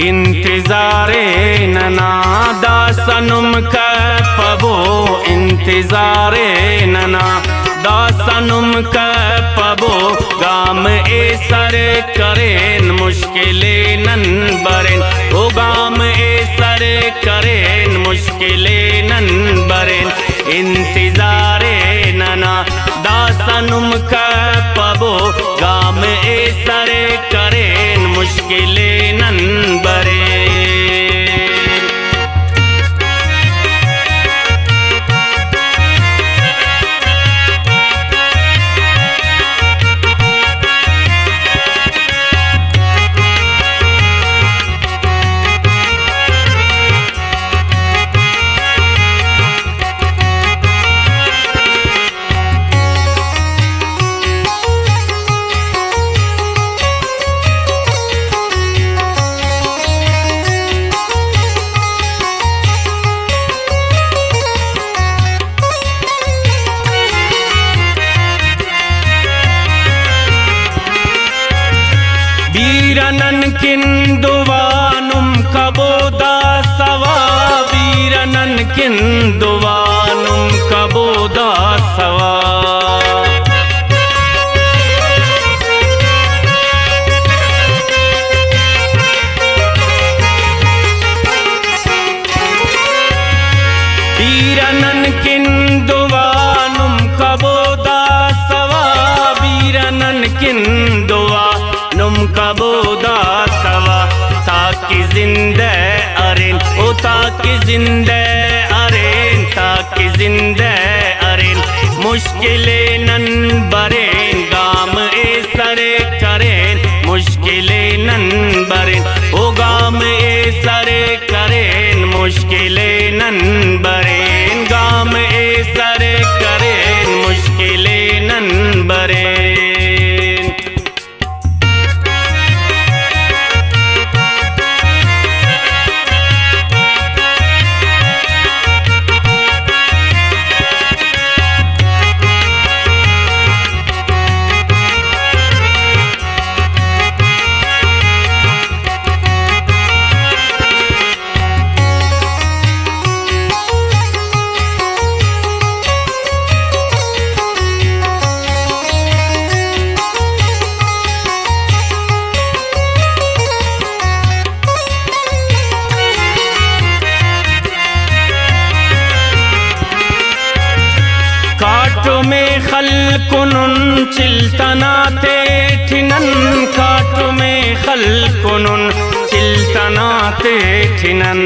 इंतजारे नना दासनुम कपबो इंतजारे नना दासनुम कपबो गाम ए सर करेन मुश्किले नन बरेन ओ गाम ए सर करेन मुश्किले नन बरेन इंतजारे नना दासनुम कपबो गाम ए सर करेन मुश्किले नन बरेन। वीरनन किंदुवानुम कबोदा सवा वीरनन किंदुवानुम कबोदा सवा वीरनन किंदुवानुम कबोदा सवा वीरनन किंदुवा नुम कबोदा सवा ताकि जिंदे अरेन ओ ताकि जिंदे अरेन ताकि जिंदे अरेन मुश्किले नन बरेन गाम ए सरे करेन मुश्किले नन बरेन ओ गाम ए सरे करेन मुश्किले नन बरेन गाम ए सरे करेन मुश्किले नन बरेन। काटो में खलकुनुन चिल्तनाते ठिनन काटो में खलकुनुन चिल्तनाते ठिनन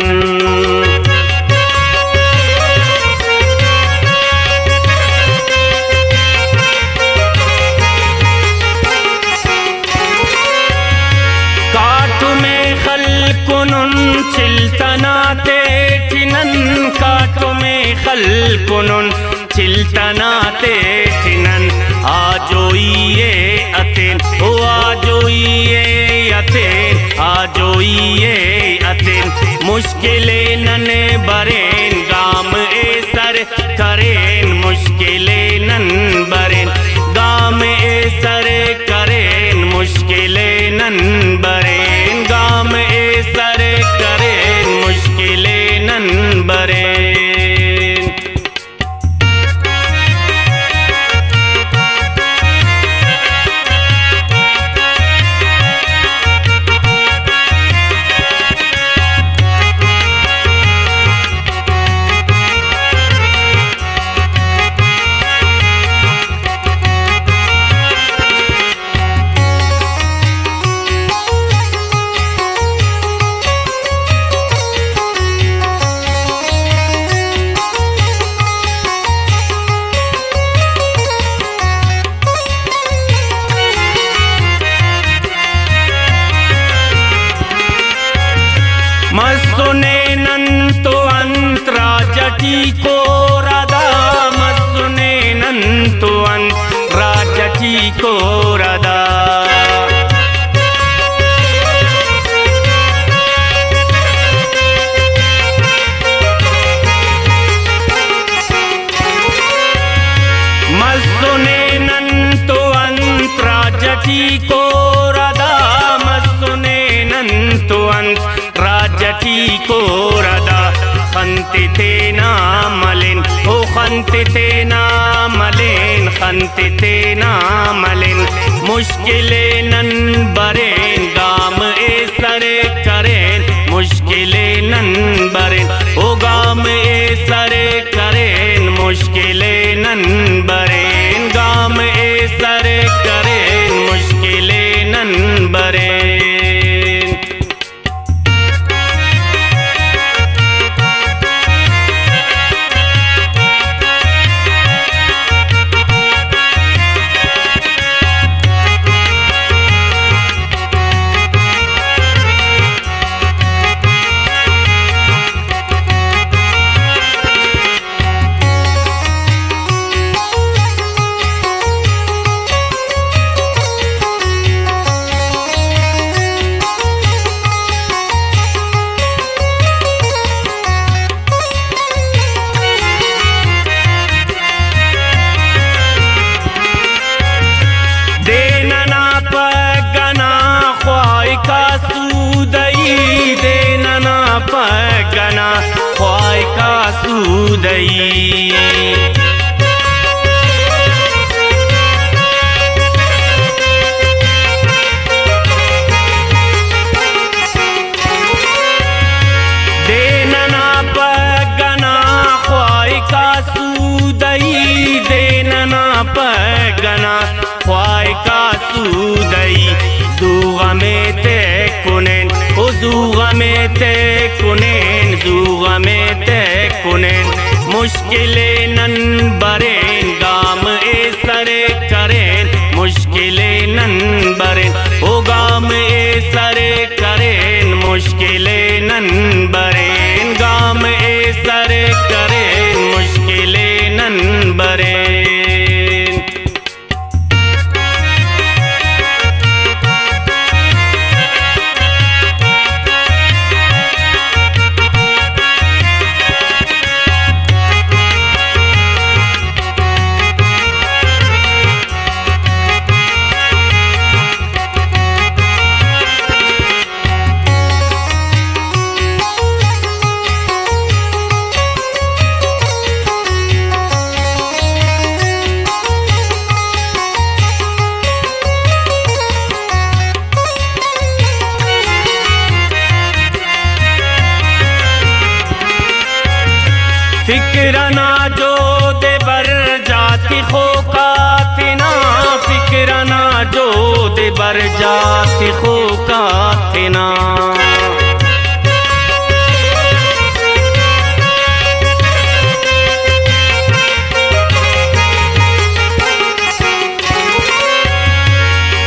काटो में खलकुनुन चिल्तनाते ठिनन काटो में खलकुनुन चिल्तनाते ठिनन आजोइये अतेन ओ आजोइये अतेन आजोइये अतेन मुश्किले नन बरेन गाम ए सर करेन मुश्किले नन बरेन गाम ए सर करेन मुश्किले नन बरेन गाम ए सर करेन मुश्किले नन बरेन। मसुने नंतो अंतरा जटी को रदा मसुने नंतो अंतरा जटी को रदा मसुने नंतो अंतरा जटी को रदा मसुने नंतो अंत राजटी को रदा खंति तेना मलिन ओ खंति तेना मलिन खंति तेना मलिन मुश्किले नन बरेन गाम ए सरे करेन मुश्किले नन बरेन ओ गाम ए सरे करेन मुश्किले नन बरेन गाम ए सरे करेन मुश्किले नन बरेन पगना ख्वाई का सूदई देनना पगना ख्वाई का सूदई देनना पगना ख्वाई का सूदई दूगा में ते कुनेन ओ दूगा में ते कुनेन दूगा में ते कुनेन मुश्किले नन बरेन गाम ए सरे करेन मुश्किले नन बरेन ओ गाम ए सरे करेन मुश्किले नन बरेन गाम ए सरे करेन मुश्किले नन बरेन फिक्रना जो दे बर जाति खो कातिना फिक्रना जो दे बर जाति खो कातिना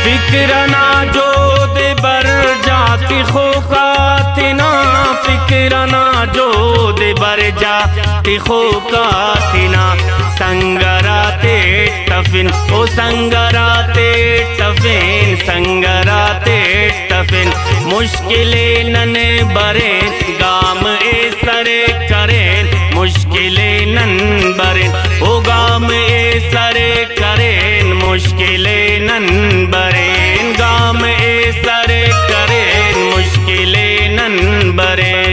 फिक्रना जो दे बर जाति खो कातिना फिक्रना जो दे बर जाति खो कातिना संगराते टफिन ओ संगराते टफिन संगराते टफिन मुश्किले नन बरेन गाम ए सरे करेन मुश्किले नन बरेन ओ गाम ए सरे करेन मुश्किले नन बरेन गाम ए सरे करेन मुश्किले नन बरेन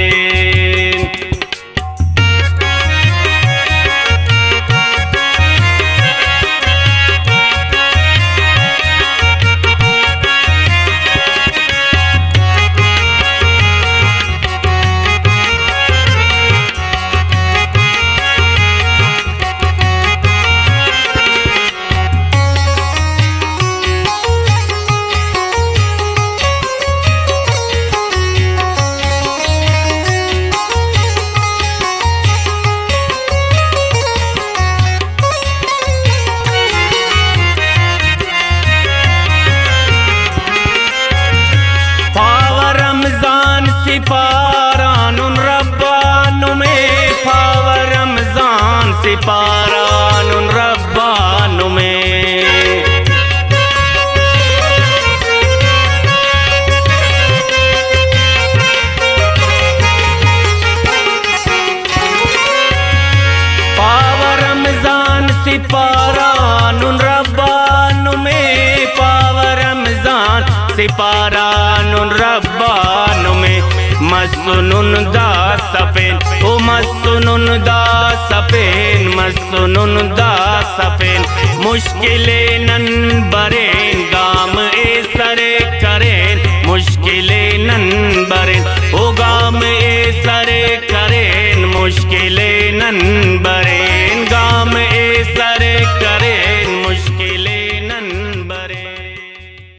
सिपारानुन रब्बानु में पाव रमजान सिपारानुन रब्बानु में पाव रमजान सिपारानुन रब्बानु में पाव रमजान सिपारानुन रब्बानु में मसुनुन दा सपेन ओ मसुनुन दा सपेन मसुनुन दा सपेन मुश्किले नन बरेन गाम ए सरे करेन मुश्किले नन बरेन ओ गाम ए सरे करेन मुश्किले नन बरेन